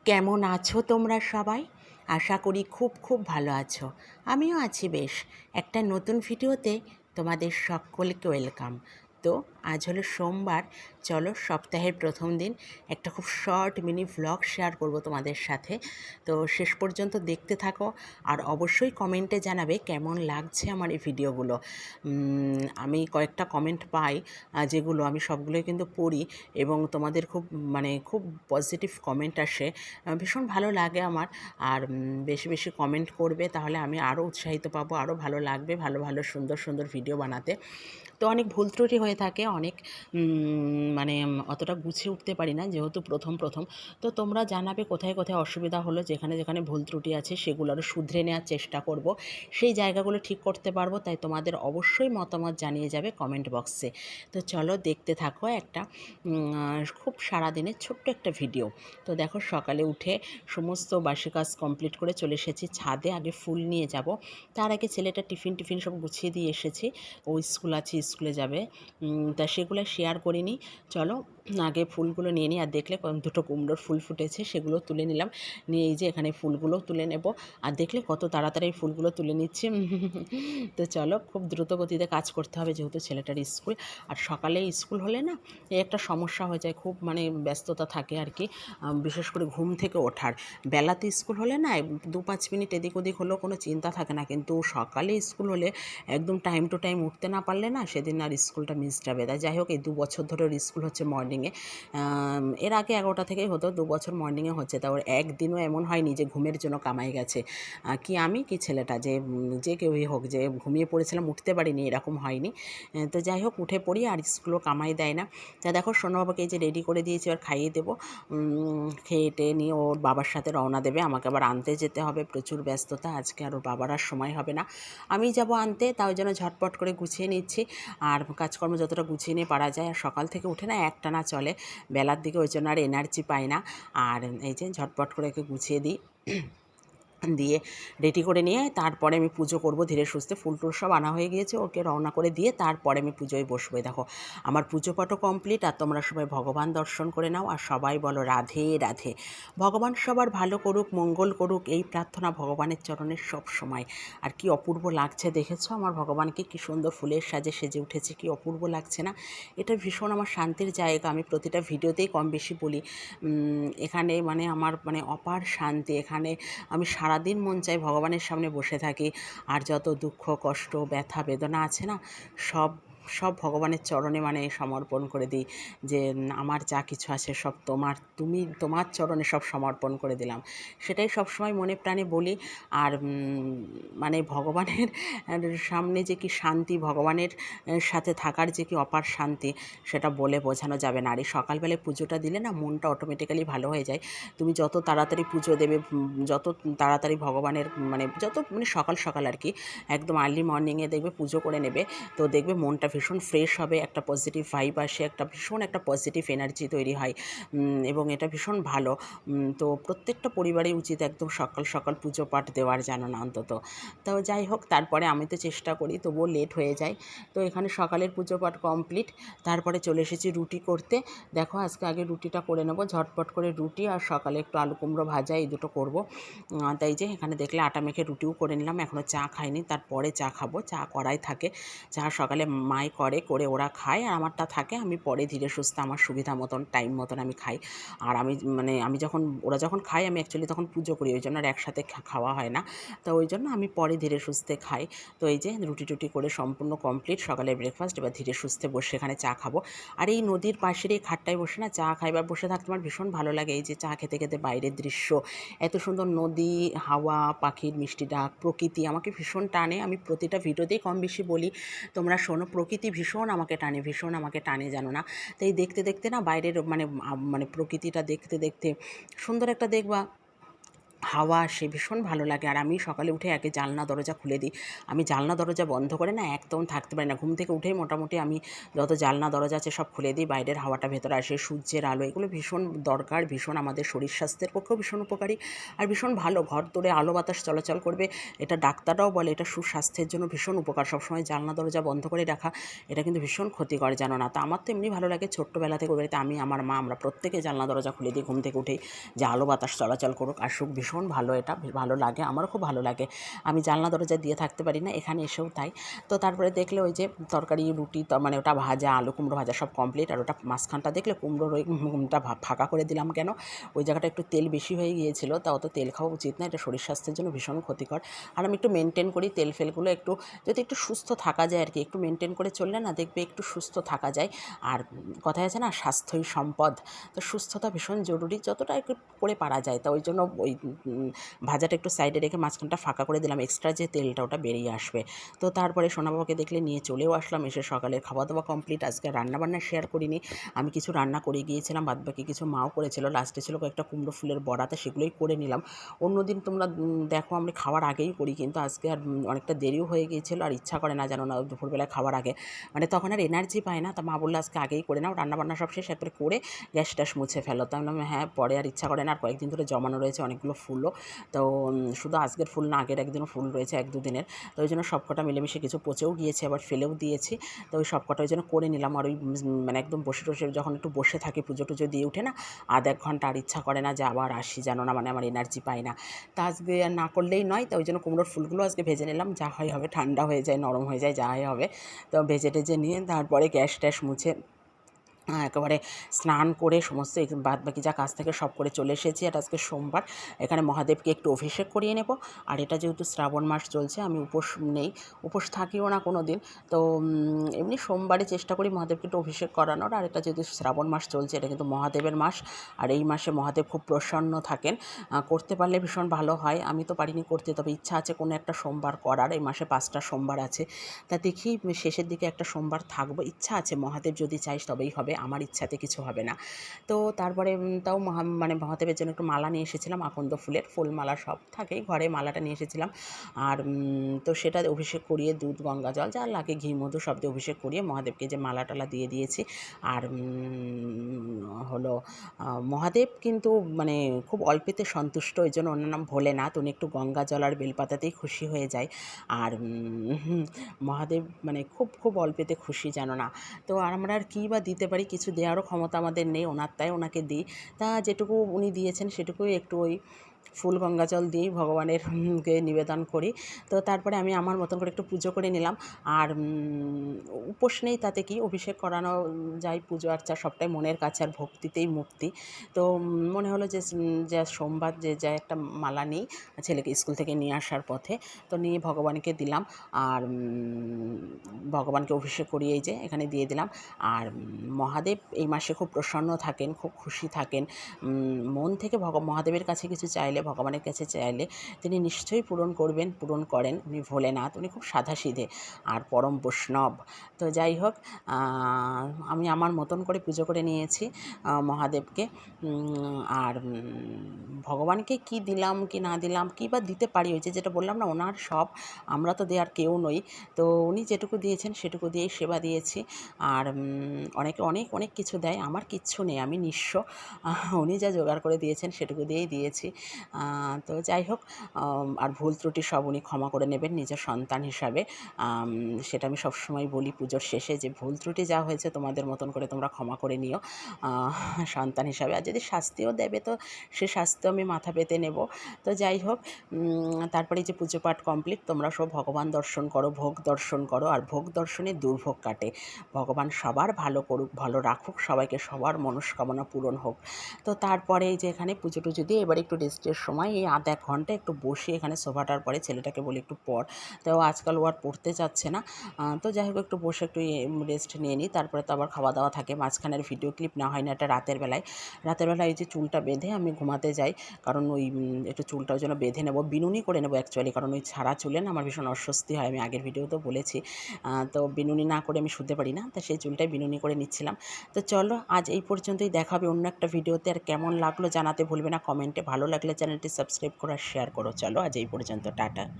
কেমন আছো তোমরা সবাই? আশা করি খুব খুব ভালো আছো। আমিও আছি বেশ। একটা নতুন ভিডিওতে তোমাদের সকলকে ওয়েলকাম। তো আজ হলো সোমবার। চলো সপ্তাহের প্রথম দিন একটা খুব শর্ট মিনি ভ্লগ শেয়ার করব তোমাদের সাথে। তো শেষ পর্যন্ত দেখতে থাকো আর অবশ্যই কমেন্টে জানাবে কেমন লাগছে আমার এই ভিডিওগুলো। আমি কয়েকটা কমেন্ট পাই, যেগুলো আমি সবগুলোই কিন্তু পড়ি এবং তোমাদের খুব পজিটিভ কমেন্ট আসে। ভীষণ ভালো লাগে আমার। আর বেশি বেশি কমেন্ট করবে, তাহলে আমি আরও উৎসাহিত পাবো, আরও ভালো লাগবে ভালো ভালো সুন্দর সুন্দর ভিডিও বানাতে। তো অনেক ভুল ত্রুটি হয়ে থাকে, অনেক অতটা গুছিয়ে উঠতে পারি না যেহেতু প্রথম প্রথম। তো তোমরা জানাবে কোথায় কোথায় অসুবিধা হলো, যেখানে যেখানে ভুল ত্রুটি আছে সেগুলো আরও শুধরে নেওয়ার চেষ্টা করব, সেই জায়গাগুলো ঠিক করতে পারবো। তাই তোমাদের অবশ্যই মতামত জানিয়ে যাবে কমেন্ট বক্সে। তো চলো দেখতে থাকো একটা খুব সারাদিনের ছোট্ট একটা ভিডিও। তো দেখো, সকালে উঠে সমস্ত বাসি কাজ কমপ্লিট করে চলে এসেছি ছাদে। আগে ফুল নিয়ে যাব, তার আগে ছেলেটা টিফিন টিফিন সব গুছিয়ে দিয়ে এসেছি। ও স্কুল আছে, স্কুলে যাবে। তা সেগুলো শেয়ার করিনি। চলো আগে ফুলগুলো নিয়ে নিই। আর দেখলে দুটো কুমড়োর ফুল ফুটেছে, সেগুলো তুলে নিলাম। নিয়ে এই যে এখানে ফুলগুলো তুলে নেব। আর দেখলে কত তাড়াতাড়ি এই ফুলগুলো তুলে নিচ্ছি। তো চলো, খুব দ্রুত গতিতে কাজ করতে হবে যেহেতু ছেলেটার স্কুল। আর সকালে স্কুল হলে না এই একটা সমস্যা হয়ে যায়, খুব ব্যস্ততা থাকে আর কি। বিশেষ করে ঘুম থেকে ওঠার। বেলাতে স্কুল হলে না 2-5 মিনিট এদিক ওদিক হলেও কোনো চিন্তা থাকে না, কিন্তু সকালে স্কুল হলে একদম টাইম টু টাইম উঠতে না পারলে না সেদিন আর স্কুলটা মিস যাবে। তাই যাই হোক, এই 2 বছর ধরে ওর স্কুল হচ্ছে মর্নিংয়ে। এর আগে 11টা থেকেই হতো, 2 বছর মর্নিংয়ে হচ্ছে। তা ওর একদিনও এমন হয়নি যে ঘুমের জন্য কামাই গেছে। কি আমি কি ছেলেটা, যে কেউই হোক, যে ঘুমিয়ে পড়েছিলাম উঠতে পারিনি, এরকম হয়নি। তো যাই হোক, উঠে পড়ি আর স্কুলও কামাই দেয় না। তা দেখো, সোনাবাবাকে এই যে রেডি করে দিয়েছি, আর খাইয়ে দেবো। খেয়ে টেয়ে নিয়ে ওর বাবার সাথে রওনা দেবে। আমাকে আবার আনতে যেতে হবে, প্রচুর ব্যস্ততা আজকে, আর ওর বাবার আর সময় হবে না, আমি যাব আনতে। তাই ওই জন্য ঝটপট করে গুছিয়ে নিচ্ছি। আর কাজকর্ম যতটা গুছিয়ে নিয়ে পারা যায়। আর সকাল থেকে উঠে না একটানা চলে বেলার দিকে, ওই জন্য আর এনার্জি পাই না। আর এই যে ঝটপট করে একে গুছিয়ে দিই, দিয়ে রেডি করে নিয়ে তারপরে আমি পুজো করব ধীরে সুস্থে। ফুল টুল সব আনা হয়ে গিয়েছে, ওকে রওনা করে দিয়ে তারপরে আমি পুজোয় বসবো। দেখো, আমার পুজো পাঠও কমপ্লিট। আর তোমরা সবাই ভগবান দর্শন করে নাও, আর সবাই বলো রাধে রাধে। ভগবান সবার ভালো করুক, মঙ্গল করুক, এই প্রার্থনা ভগবানের চরণে সব সময়। আর কি অপূর্ব লাগছে দেখেছো আমার ভগবানকে, কি সুন্দর ফুলের সাজে সেজে উঠেছে, কি অপূর্ব লাগছে না? এটা ভীষণ আমার শান্তির জায়গা। আমি প্রতিটা ভিডিওতেই কম বেশি বলি, এখানে আমার অপার শান্তি। এখানে আমি সারাদিন মন চাই ভগবানের সামনে বসে থাকি। আর যত দুঃখ কষ্ট ব্যথা বেদনা আছে না, সব সব ভগবানের চরণে সমর্পণ করে দিই। যে আমার যা কিছু আছে সব তোমার চরণে সব সমর্পণ করে দিলাম। সেটাই সবসময় মনে প্রাণে বলি। আর ভগবানের সামনে যে কি শান্তি, ভগবানের সাথে থাকার যে কি অপার শান্তি, সেটা বলে বোঝানো যাবে না। আর এই সকালবেলায় পুজোটা দিলে না মনটা অটোমেটিক্যালি ভালো হয়ে যায়। তুমি যত তাড়াতাড়ি পুজো দেবে, যত তাড়াতাড়ি ভগবানের যত সকাল সকাল আর কি, একদম আর্লি মর্নিংয়ে দেখবে পুজো করে নেবে, তো দেখবে মনটা ভীষণ ফ্রেশ হবে, একটা পজিটিভ ভাইব আসে, একটা পজিটিভ এনার্জি তৈরি হয়। এবং এটা ভীষণ ভালো। তো প্রত্যেকটা পরিবারেই উচিত একদম সকাল সকাল পুজো পাঠ দেওয়ার, জানো না অন্তত। তো যাই হোক, তারপরে আমি তো চেষ্টা করি, তবুও লেট হয়ে যায়। তো এখানে সকালের পুজো পাঠ কমপ্লিট, তারপরে চলে এসেছি রুটি করতে। দেখো, আজকে আগে রুটিটা করে নেবো, ঝটপট করে রুটি, আর সকালে একটু আলু কুমড়ো ভাজা, এই দুটো করবো। তাই যে এখানে দেখলে আটা মেখে রুটিও করে নিলাম। এখনও চা খাইনি, তারপরে চা খাবো। চা করাই থাকে, চা সকালে মাই করে ওরা খায়, আর আমারটা থাকে, আমি পরে ধীরে সুস্থে আমার সুবিধা মতন টাইম মতন আমি খাই। আর আমি যখন ওরা যখন খায়, আমি অ্যাকচুয়ালি তখন পুজো করি, ওই জন্য আর একসাথে খাওয়া হয় না। তো ওই জন্য আমি পরে ধীরে সুস্থে খাই। তো এই যে রুটি টুটি করে সম্পূর্ণ কমপ্লিট সকালের ব্রেকফাস্ট। এবার ধীরে সুস্থে বসে এখানে চা খাবো। আর এই নদীর পাশের এই খাটটায় বসে না চা খাইবার বসে থাকতে আমার ভীষণ ভালো লাগে। এই যে চা খেতে খেতে বাইরের দৃশ্য, এত সুন্দর নদী, হাওয়া, পাখির মিষ্টি ডাক, প্রকৃতি আমাকে ভীষণ টানে। আমি প্রতিটা ভিডিওতেই কম বেশি বলি, তোমরা শোনো, প্রকৃতি ভীষণ আমাকে টানে, ভীষণ আমাকে টানে, জানো না? তাই দেখতে দেখতে না বাইরের প্রকৃতিটা দেখতে দেখতে সুন্দর একটা দেখবা হাওয়া আসে, ভীষণ ভালো লাগে। আর আমি সকালে উঠে আগে জানলা দরজা খুলে দিই। আমি জানলা দরজা বন্ধ করে না একদম থাকতে পারি না। ঘুম থেকে উঠেই মোটামুটি আমি যত জানলা দরজা আছে সব খুলে দিই। বাইরের হাওয়াটা ভেতরে আসে, সূর্যের আলো, এগুলো ভীষণ দরকার, ভীষণ আমাদের শরীর স্বাস্থ্যের পক্ষেও ভীষণ উপকারী আর ভীষণ ভালো। ঘর দোরে আলো বাতাস চলাচল করবে, এটা ডাক্তাররাও বলে এটা সুস্বাস্থ্যের জন্য ভীষণ উপকার। সবসময় জানলা দরজা বন্ধ করে রাখা এটা কিন্তু ভীষণ ক্ষতিকর, জানো না? তো আমার তো এমনি ভালো লাগে, ছোট্টবেলা থেকে ওই বাড়িতে আমি, আমার মা, আমরা প্রত্যেকে জানলা দরজা খুলে দিই ঘুম থেকে উঠেই, যে আলো বাতাস চলাচল করুক, আসুক। ভীষণ ভালো, এটা ভালো লাগে, আমারও খুব ভালো লাগে। আমি জানলা দরজা দিয়ে থাকতে পারি না, এখানে এসেও তাই। তো তারপরে দেখলে ওই যে তরকারি, রুটি, মানে ওটা ভাজা, আলু কুমড়ো ভাজা সব কমপ্লিট। আর ওটা মাঝখানটা দেখলে কুমড়োর ওই মুখটা ফাঁকা করে দিলাম কেন, ওই জায়গাটা একটু তেল বেশি হয়ে গিয়েছিল। তা অত তেল খাওয়া উচিত না, এটা শরীর স্বাস্থ্যের জন্য ভীষণ ক্ষতিকর। আর আমি একটু মেনটেন করি তেল ফেলগুলো, একটু যদি একটু সুস্থ থাকা যায় আর কি, একটু মেনটেন করে চললে না দেখবে একটু সুস্থ থাকা যায়। আর কথায় আছে না, স্বাস্থ্যই সম্পদ। তো সুস্থতা ভীষণ জরুরি, যতটা একটু করে পারা যায়। তা ওই জন্য ওই ভাজাটা একটু সাইডে রেখে মাঝখানটা ফাঁকা করে দিলাম, এক্সট্রা যে তেলটা ওটা বেরিয়ে আসবে। তো তারপরে সোনাবাবাকে দেখলে নিয়ে চলেও আসলাম, এসে সকালের খাওয়া দাওয়া কমপ্লিট। আজকে রান্নাবান্না শেয়ার করিনি, আমি কিছু রান্না করে গিয়েছিলাম, বাদবাকি কিছু মাও করেছিল। লাস্টে ছিল কয়েকটা কুমড়ো ফুলের বড়াতে, সেগুলোই করে নিলাম। অন্যদিন তোমরা দেখো আমি খাওয়ার আগেই করি, কিন্তু আজকে আর অনেকটা দেরিও হয়ে গিয়েছিল, আর ইচ্ছা করে না, জানো না, দুপুরবেলায় খাওয়ার আগে মানে তখন আর এনার্জি পায় না। তা মা বললো আজকে আগেই করে নাও, রান্নাবান্না সব শেষ, একবারে করে গ্যাস ট্যাস মুছে ফেলো। তো আমি বললাম হ্যাঁ, পরে আর ইচ্ছা করে না, আর কয়েকদিন ধরে জমানো রয়েছে অনেকগুলো ফুলও। তো শুধু আজকের ফুল না, আগের একদিনও ফুল রয়েছে, 1-2 দিনের। তো ওই জন্য সবকটা মিলেমিশে কিছু পচেও গিয়েছে, আবার ফেলেও দিয়েছি। তো ওই সবকটা ওই জন্য করে নিলাম। আর ওই মানে একদম বসে টসে যখন একটু বসে থাকি, পুজো টুজো দিয়ে উঠে না, আধ-এক ঘন্টা আর ইচ্ছা করে না যে আবার আসি, জানো না, মানে আমার এনার্জি পাই না। তা আজকে আর না করলেই নয়। তো ওই জন্য কুমড়োর ফুলগুলো আজকে ভেজে নিলাম, যা হয় হবে, ঠান্ডা হয়ে যায়, নরম হয়ে যায়, যা হয় হবে। তো ভেজে টেজে নিয়ে তারপরে গ্যাস ট্যাস মুছে একেবারে স্নান করে সমস্ত বাদবাকি যা কাজ থাকে সব করে চলে এসেছি। আর আজকে সোমবার, এখানে মহাদেবকে একটু অভিষেক করিয়ে নেব। আর এটা যেহেতু শ্রাবণ মাস চলছে, আমি উপোস নেই, উপোস থাকিও না কোনো দিন। তো এমনি সোমবারে চেষ্টা করি মহাদেবকে একটু অভিষেক করানোর। আর এটা যেহেতু শ্রাবণ মাস চলছে, এটা কিন্তু মহাদেবের মাস। আর এই মাসে মহাদেব খুব প্রসন্ন থাকেন, করতে পারলে ভীষণ ভালো হয়। আমি তো পারিনি করতে, তবে ইচ্ছা আছে কোনো একটা সোমবার করার। এই মাসে 5টা সোমবার আছে, তা দেখি শেষের দিকে একটা সোমবার থাকবো, ইচ্ছা আছে। মহাদেব যদি চাইস তবেই হবে, আমার ইচ্ছাতে কিছু হবে না। তো তারপরে তাও মানে মহাদেবের জন্য একটু মালা নিয়ে এসেছিলাম, আকন্দ ফুলের ফুলমালা সব থাকে ঘরে, মালাটা নিয়ে এসেছিলাম। আর তো সেটা অভিষেক করিয়ে দুধ, গঙ্গা জল যা লাগে, ঘি মধু সব দিয়ে অভিষেক করিয়ে মহাদেবকে যে মালা টালা দিয়ে দিয়েছি। আর হলো মহাদেব কিন্তু মানে খুব অল্পেতে সন্তুষ্ট, ওই জন্য ওনার নাম ভোলেনাথ। উনি একটু গঙ্গা জল আর বেলপাতাতেই খুশি হয়ে যায়। আর মহাদেব মানে খুব খুব অল্পেতে খুশি, জানো না। তো আর আমরা আর কী বা দিতে পারি, কিছু দেওয়ারও ক্ষমতা আমাদের নেই, ওনার তাই ওনাকে দিই। তা যেটুকু উনি দিয়েছেন সেটুকুই একটু ওই ফুল গঙ্গা জল দিয়েই ভগবানের কে নিবেদন করি। তো তারপরে আমি আমার মতন করে একটু পুজো করে নিলাম। আর উপোস নেই তাতে কি, অভিষেক করানো যায়, পুজো আর্চা সবটাই মনের কাছে, আর ভক্তিতেই মুক্তি। তো মনে হলো যে যে সোমবার যে যা একটা মালা নিই, ছেলেকে স্কুল থেকে নিয়ে আসার পথে, তো নিয়ে ভগবানকে দিলাম। আর ভগবানকে অভিষেক করিয়ে এই যে এখানে দিয়ে দিলাম। আর মহাদেব এই মাসে খুব প্রসন্ন থাকেন, খুব খুশি থাকেন। মন থেকে মহাদেবের কাছে কিছু চাইলে, ভগবানের কাছে চাইলে তিনি নিশ্চয়ই পূরণ করবেন, পূরণ করেন। উনি ভোলেনাথ, উনি খুব সাধাসিধে আর পরম বৈষ্ণব। তো যাই হোক, আমি আমার মতন করে পুজো করে নিয়েছি মহাদেবকে। আর ভগবানকে কি দিলাম কি না দিলাম, কী বা দিতে পারি, ওই যে যেটা বললাম না, ওনার সব, আমরা তো দেওয়ার কেউ নই। তো উনি যেটুকু দিয়েছেন সেটুকু দিয়েই সেবা দিয়েছি। আর অনেকে অনেক অনেক কিছু দেয়, আমার কিচ্ছু নেই, আমি নিঃস্ব। উনি যা জোগাড় করে দিয়েছেন সেটুকু দিয়েই দিয়েছি। তো যাই হোক, আর ভুল ত্রুটি সব উনি ক্ষমা করে নেবেন নিজের সন্তান হিসাবে। সেটা আমি সবসময় বলি পুজোর শেষে, যে ভুল ত্রুটি যা হয়েছে তোমাদের মতন করে তোমরা ক্ষমা করে নিও সন্তান হিসাবে। আর যদি শাস্তিও দেবে তো সে শাস্তিও আমি মাথা পেতে নেব। তো যাই হোক, তারপরে যে পুজো পাঠ কমপ্লিট, তোমরা সব ভগবান দর্শন করো, ভোগ দর্শন করো। আর ভোগ দর্শনে দুর্ভোগ কাটে। ভগবান সবার ভালো করুক, ভালো রাখুক সবাইকে, সবার মনস্কামনা পূরণ হোক। তো তারপরে এই যে এখানে পুজো টুজো দিয়ে এবার একটু রেস্টের সময়, এই আধ-এক ঘন্টা একটু বসে এখানে সোফাটার পরে, ছেলেটাকে বলি একটু পড়। তো আজকাল ও আর পড়তে চাচ্ছে না। তো যাই হোক, একটু বসে একটু রেস্ট নিয়ে নিই। তারপরে তো আবার খাওয়া দাওয়া থাকে, মাঝখানের ভিডিও ক্লিপ না হয় না, এটা রাতের বেলায়। রাতের বেলায় এই যে চুলটা বেঁধে আমি ঘুমাতে যাই, কারণ ওই একটু চুলটা ওই জন্য বেঁধে নেবো, বিনুনি করে নেবো অ্যাকচুয়ালি, কারণ ওই ছাড়া চুলে না আমার ভীষণ অস্বস্তি হয়, আমি আগের ভিডিওতেও বলেছি। তো বিনুনি না করে আমি শুতে পারি না, তো সেই চুলটাই বিনুনি করে নিচ্ছিলাম। তো চলো আজ এই পর্যন্তই, দেখা হবে অন্য একটা ভিডিওতে। আর কেমন লাগলো জানাতে ভুলবে না কমেন্টে, ভালো লাগলে চ্যানেলটি সাবস্ক্রাইব করো আর শেয়ার করো। চলো আজ এই পর্যন্ত, টাটা।